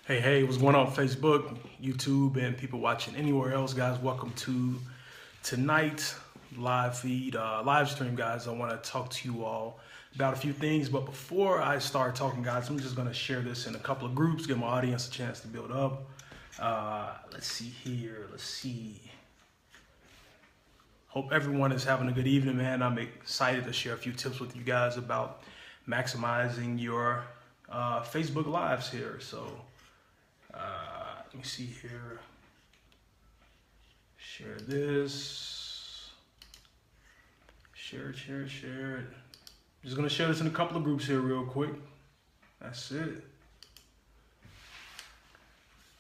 Hey, what's going on Facebook, YouTube, and people watching anywhere else, guys? Welcome to tonight's live feed, live stream, guys. I want to talk to you all about a few things, but before I start talking, guys, I'm just going to share this in a couple of groups, give my audience a chance to build up. Let's see here. Let's see. Hope everyone is having a good evening, man. I'm excited to share a few tips with you guys about maximizing your Facebook lives here. So let me see here. Share this. Share it. I'm just gonna share this in a couple of groups here real quick. That's it.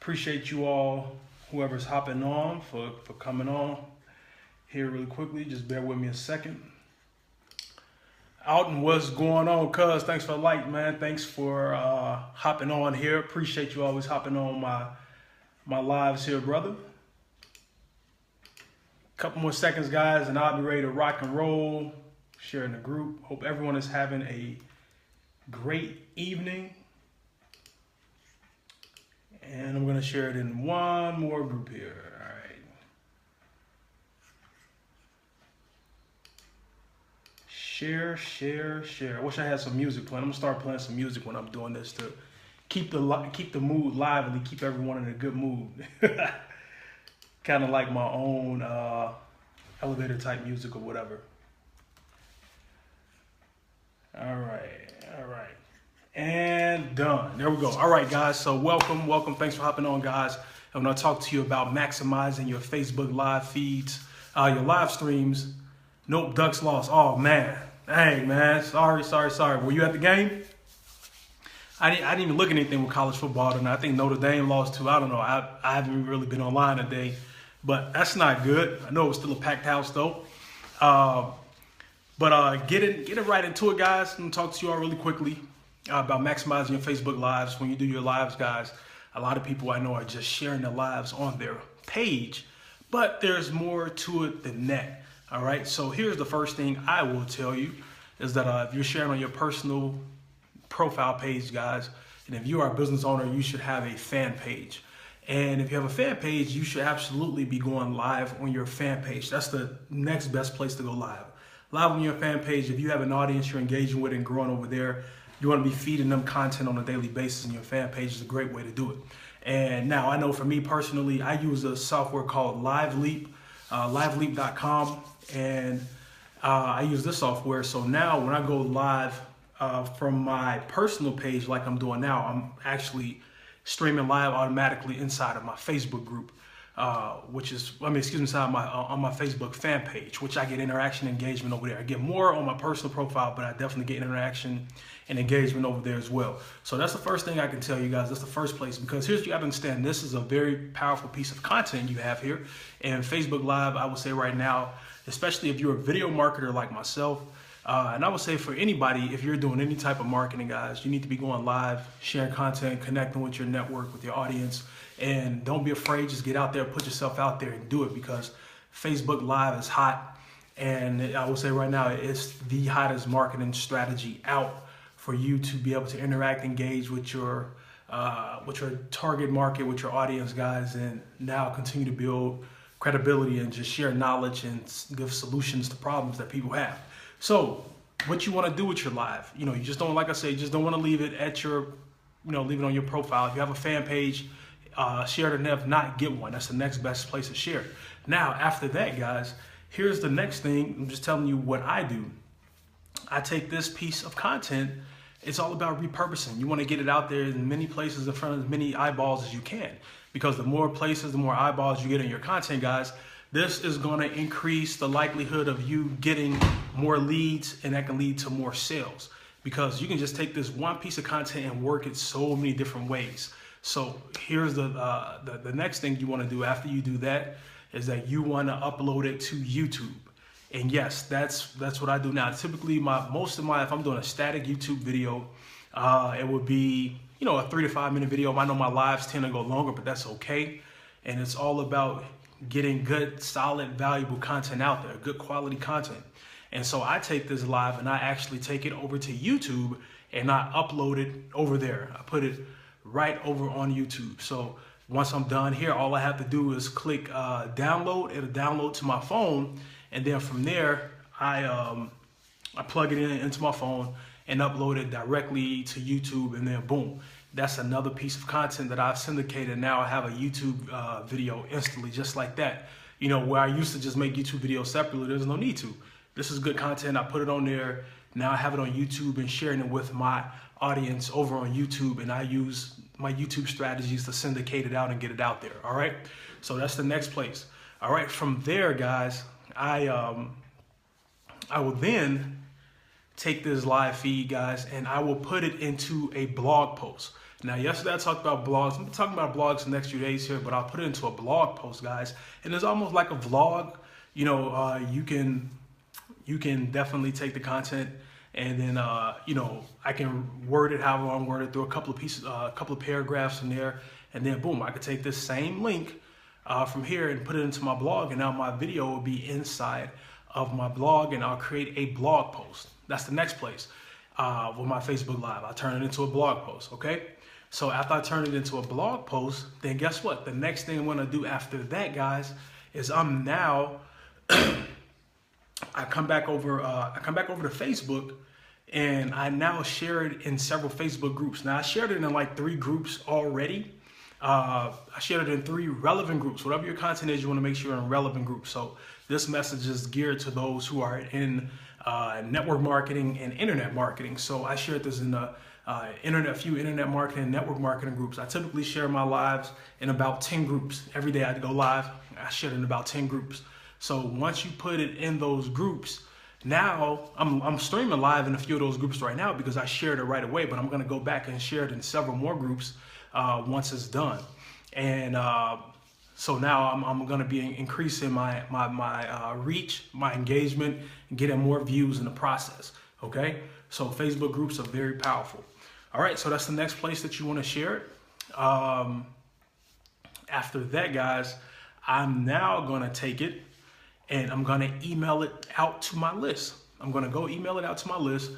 Appreciate you all, whoever's hopping on for coming on here really quickly. Just bear with me a second. Alton, what's going on, cuz? Thanks for the like, man. Thanks for hopping on here. Appreciate you always hopping on my lives here, brother. Couple more seconds, guys, and I'll be ready to rock and roll. Sharing the group. Hope everyone is having a great evening. And I'm gonna share it in one more group here. All right. Share. I wish I had some music playing. I'm gonna start playing some music when I'm doing this to keep the mood lively, keep everyone in a good mood. Kind of like my own elevator type music or whatever. All right. And done. There we go. All right, guys. So welcome. Thanks for hopping on, guys. I'm going to talk to you about maximizing your Facebook live feeds, your live streams. Nope, Ducks lost. Oh, man. Dang, man. Sorry. Were you at the game? I didn't even look at anything with college football tonight. I think Notre Dame lost too. I don't know. I haven't really been online today, but that's not good. I know it was still a packed house though. But get right into it, guys. I'm gonna talk to you all really quickly about maximizing your Facebook lives. When you do your lives, guys, a lot of people I know are just sharing their lives on their page, but there's more to it than that. All right. So here's the first thing I will tell you is that if you're sharing on your personal profile page, guys, and if you are a business owner, you should have a fan page. And if you have a fan page, you should absolutely be going live on your fan page. That's the next best place to go live on your fan page. If you have an audience you're engaging with and growing over there, you want to be feeding them content on a daily basis, and your fan page is a great way to do it. And now I know for me personally, I use a software called LiveLeap, liveleap.com, and I use this software. So now when I go live from my personal page, like I'm doing now, I'm actually streaming live automatically inside of my Facebook group, inside on my Facebook fan page, which I get interaction and engagement over there. I get more on my personal profile, but I definitely get interaction and engagement over there as well. So that's the first thing I can tell you guys. That's the first place, because here's what you have to understand. This is a very powerful piece of content you have here. And Facebook Live, I would say right now, especially if you're a video marketer like myself, and I would say for anybody, if you're doing any type of marketing, guys, you need to be going live, sharing content, connecting with your network, with your audience, and don't be afraid. Just get out there, put yourself out there and do it, because Facebook Live is hot. And I would say right now, it's the hottest marketing strategy out for you to be able to interact, engage with your target market, with your audience, guys, and now continue to build credibility and just share knowledge and give solutions to problems that people have. So what you want to do with your live, you just don't, like I say, just don't want to leave it at your, leave it on your profile. If you have a fan page, share it, and if not, get one. That's the next best place to share it. Now, after that, guys, here's the next thing. I'm just telling you what I do. I take this piece of content. It's all about repurposing. You want to get it out there in many places in front of as many eyeballs as you can, because the more places, the more eyeballs you get in your content, guys, this is going to increase the likelihood of you getting more leads, and that can lead to more sales, because you can just take this one piece of content and work it so many different ways. So here's the next thing you want to do after you do that is that you want to upload it to YouTube. And yes, that's what I do now. Typically, if I'm doing a static YouTube video, it would be, a 3 to 5 minute video. I know my lives tend to go longer, but that's okay. And it's all about getting good, solid, valuable content out there, good quality content. And so I take this live and I actually take it over to YouTube and I upload it over there. I put it right over on YouTube. So once I'm done here, all I have to do is click download. It'll download to my phone, and then from there, I plug it into my phone and upload it directly to YouTube, and then boom, that's another piece of content that I've syndicated. Now I have a YouTube video instantly, just like that. You know, where I used to just make YouTube videos separately, there's no need to. This is good content. I put it on there. Now I have it on YouTube and sharing it with my audience over on YouTube, and I use my YouTube strategies to syndicate it out and get it out there. All right, so that's the next place. All right, from there, guys, I will then take this live feed, guys, and I will put it into a blog post. Now, yesterday I talked about blogs. I'm talking about blogs the next few days here, but I'll put it into a blog post, guys. And it's almost like a vlog. You know, you can definitely take the content, and then you know, I can word it however I want to word it, through a couple of pieces, a couple of paragraphs in there, and then boom, I could take this same link from here and put it into my blog, and now my video will be inside of my blog, and I'll create a blog post. That's the next place. With my Facebook Live, I turn it into a blog post. Okay, so after I turn it into a blog post, then guess what? The next thing I'm gonna do after that, guys, is I'm now I come back over to Facebook, and I now share it in several Facebook groups. Now I shared it in like 3 groups already. I shared it in 3 relevant groups. Whatever your content is, you want to make sure you're in relevant groups. So this message is geared to those who are in network marketing and internet marketing. So I shared this in a few internet marketing and network marketing groups. I typically share my lives in about 10 groups. Every day I go live, I share it in about 10 groups. So once you put it in those groups, now I'm streaming live in a few of those groups right now because I shared it right away, but I'm going to go back and share it in several more groups once it's done. And so now I'm going to be increasing my reach, my engagement, and getting more views in the process. Okay, so Facebook groups are very powerful. All right, so that's the next place that you want to share it. After that, guys, I'm now going to take it and I'm going to email it out to my list. I'm going to go email it out to my list.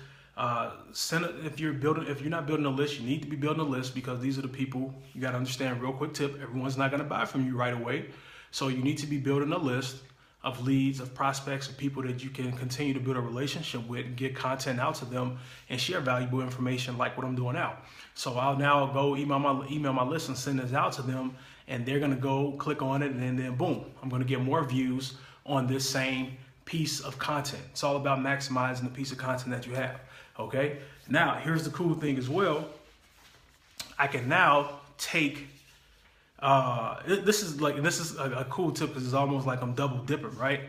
Send it if you're not building a list, you need to be building a list, because these are the people. You got to understand, real quick tip, everyone's not going to buy from you right away. So you need to be building a list of leads, of prospects, of people that you can continue to build a relationship with and get content out to them and share valuable information like what I'm doing now. So I'll now go email my list and send this out to them, and they're going to go click on it, and then boom, I'm going to get more views on this same piece of content. It's all about maximizing the piece of content that you have. Okay, now here's the cool thing as well. I can now take this is a cool tip, because it's almost like I'm double dipping, right?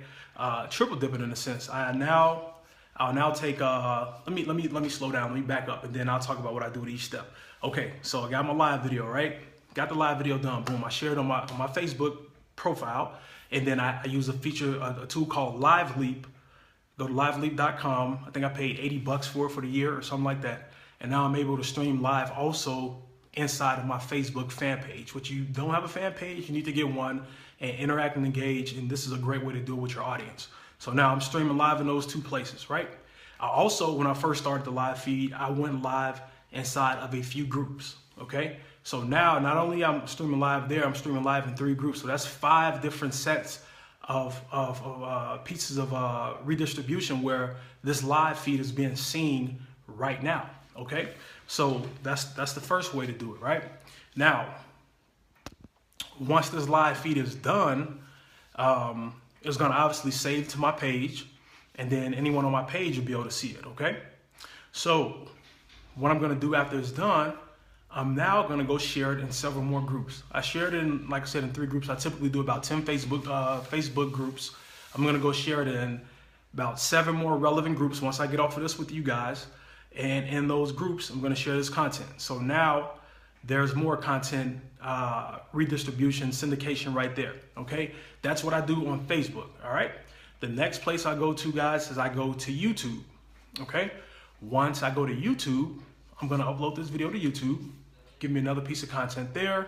Triple dipping in a sense. I'll now take let me slow down, let me back up, and then I'll talk about what I do with each step. Okay, so I got my live video, right? Got the live video done. Boom, I shared it on my Facebook profile, and then I use a tool called Live Leap. Go to liveleap.com. I think I paid $80 for it for the year or something like that. And now I'm able to stream live also inside of my Facebook fan page. Which, you don't have a fan page, you need to get one and interact and engage. And this is a great way to do it with your audience. So now I'm streaming live in those 2 places, right? I also, when I first started the live feed, I went live inside of a few groups, okay? So now, not only I'm streaming live there, I'm streaming live in 3 groups. So that's 5 different sets of pieces of redistribution where this live feed is being seen right now. Okay, so that's the first way to do it. Right now, once this live feed is done, it's going to obviously save to my page, and then anyone on my page will be able to see it. Okay, so what I'm going to do after it's done, I'm now going to go share it in several more groups. I shared it in, like I said, in 3 groups. I typically do about 10 Facebook groups. I'm going to go share it in about 7 more relevant groups once I get off of this with you guys. And in those groups, I'm going to share this content. So now there's more content redistribution, syndication right there. Okay, that's what I do on Facebook. All right. The next place I go to, guys, is I go to YouTube. Okay. Once I go to YouTube, I'm going to upload this video to YouTube. Give me another piece of content there.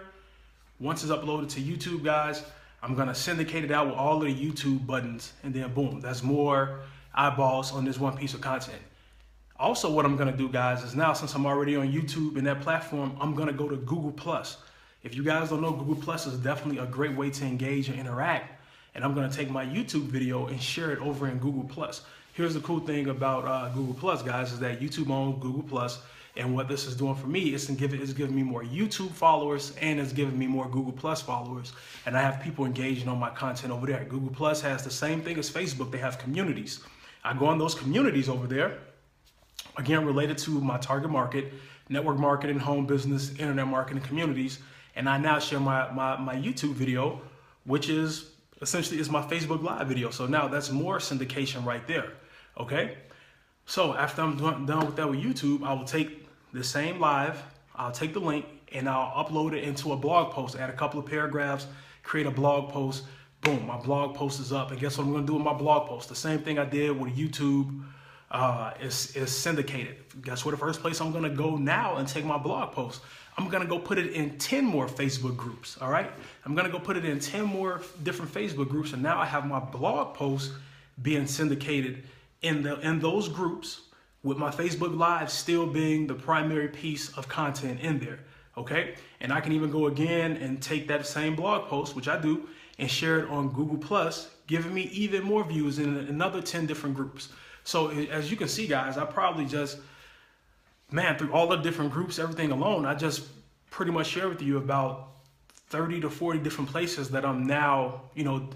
Once it's uploaded to YouTube, guys, I'm going to syndicate it out with all of the YouTube buttons, and then boom, that's more eyeballs on this one piece of content. Also, what I'm going to do, guys, is now, since I'm already on YouTube and that platform, I'm going to go to Google Plus. If you guys don't know, Google Plus is definitely a great way to engage and interact. And I'm going to take my YouTube video and share it over in Google Plus. Here's the cool thing about Google Plus, guys, is that YouTube owns Google Plus. And what this is doing for me is giving me more YouTube followers, and it's giving me more Google Plus followers. And I have people engaging on my content over there. Google Plus has the same thing as Facebook. They have communities. I go on those communities over there, again, related to my target market, network marketing, home business, internet marketing communities. And I now share my YouTube video, which is essentially is my Facebook Live video. So now that's more syndication right there. Okay. So after I'm done with that with YouTube, I will take the same live, I'll take the link and I'll upload it into a blog post, add a couple of paragraphs, create a blog post. Boom, my blog post is up. And guess what I'm going to do with my blog post? The same thing I did with YouTube is syndicated. Guess where the first place I'm going to go now and take my blog post? I'm going to go put it in 10 more Facebook groups. All right. I'm going to go put it in 10 more different Facebook groups. And now I have my blog post being syndicated in those groups, with my Facebook Live still being the primary piece of content in there. Okay. And I can even go again and take that same blog post, which I do, and share it on Google Plus, giving me even more views in another 10 different groups. So as you can see, guys, I probably just, through all the different groups, everything alone, I just pretty much share with you about 30 to 40 different places that I'm now,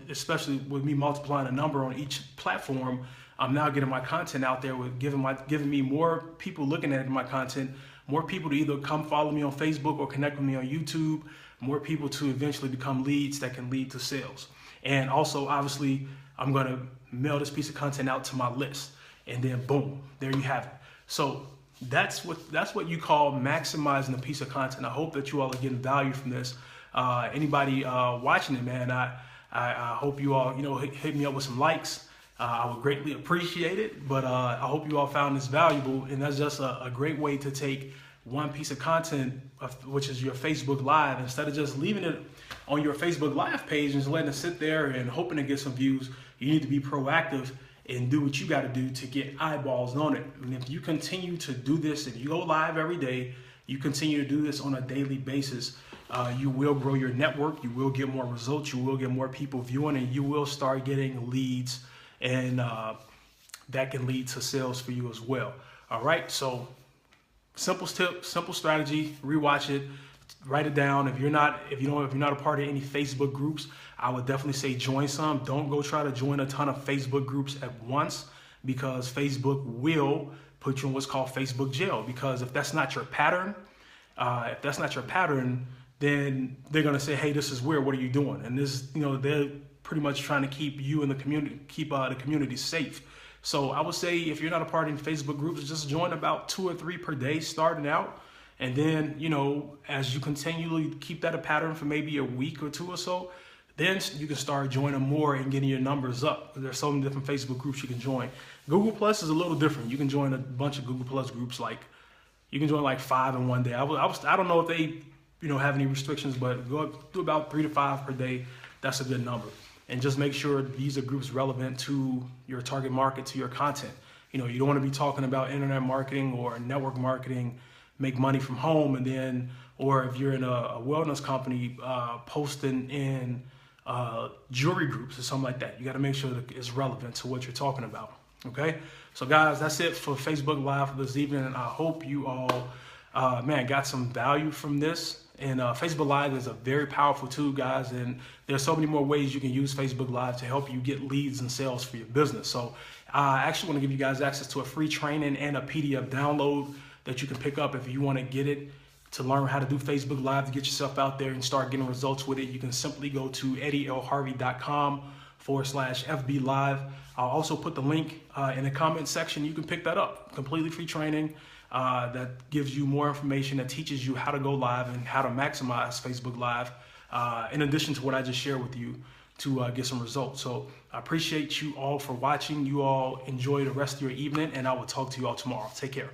especially with me multiplying a number on each platform, I'm now getting my content out there, with giving me more people looking at my content, more people to either come follow me on Facebook or connect with me on YouTube, more people to eventually become leads that can lead to sales. And also, obviously, I'm going to mail this piece of content out to my list, and then boom, there you have it. So that's what you call maximizing a piece of content. I hope that you all are getting value from this. Anybody watching it, man, I hope you all, hit me up with some likes. I would greatly appreciate it, but I hope you all found this valuable. And that's just a great way to take one piece of content, which is your Facebook Live, instead of just leaving it on your Facebook Live page and just letting it sit there and hoping to get some views. You need to be proactive and do what you got to do to get eyeballs on it. And if you continue to do this, if you go live every day, you continue to do this on a daily basis, you will grow your network, you will get more results, you will get more people viewing, and you will start getting leads, and that can lead to sales for you as well. All right, so simple tip, simple strategy. Rewatch it, write it down. If you're not a part of any Facebook groups, I would definitely say join some. Don't go try to join a ton of Facebook groups at once, because Facebook will put you in what's called Facebook jail. Because if that's not your pattern, then they're gonna say, hey, this is weird. What are you doing? And this, they're pretty much trying to keep you in the community, keep the community safe. So I would say, if you're not a part of Facebook groups, just join about 2 or 3 per day starting out. And then, as you continually keep that a pattern for maybe a week or 2 or so, then you can start joining more and getting your numbers up. There's so many different Facebook groups you can join. Google Plus is a little different. You can join a bunch of Google Plus groups, you can join like 5 in one day. I don't know if they, have any restrictions, but go do about 3 to 5 per day. That's a good number. And just make sure these are groups relevant to your target market, to your content. You don't want to be talking about internet marketing or network marketing, make money from home, and then, or if you're in a wellness company, posting in jewelry groups or something like that. You got to make sure that it's relevant to what you're talking about. Okay. So guys, that's it for Facebook Live for this evening. And I hope you all, got some value from this. And Facebook Live is a very powerful tool, guys. And there's so many more ways you can use Facebook Live to help you get leads and sales for your business. So I actually want to give you guys access to a free training and a PDF download that you can pick up if you want to get it, to learn how to do Facebook Live, to get yourself out there and start getting results with it. You can simply go to eddieLharvey.com/FB Live. I'll also put the link in the comment section. You can pick that up. Completely free training that gives you more information, that teaches you how to go live and how to maximize Facebook Live, in addition to what I just shared with you, to get some results. So I appreciate you all for watching. You all enjoy the rest of your evening, and I will talk to you all tomorrow. Take care.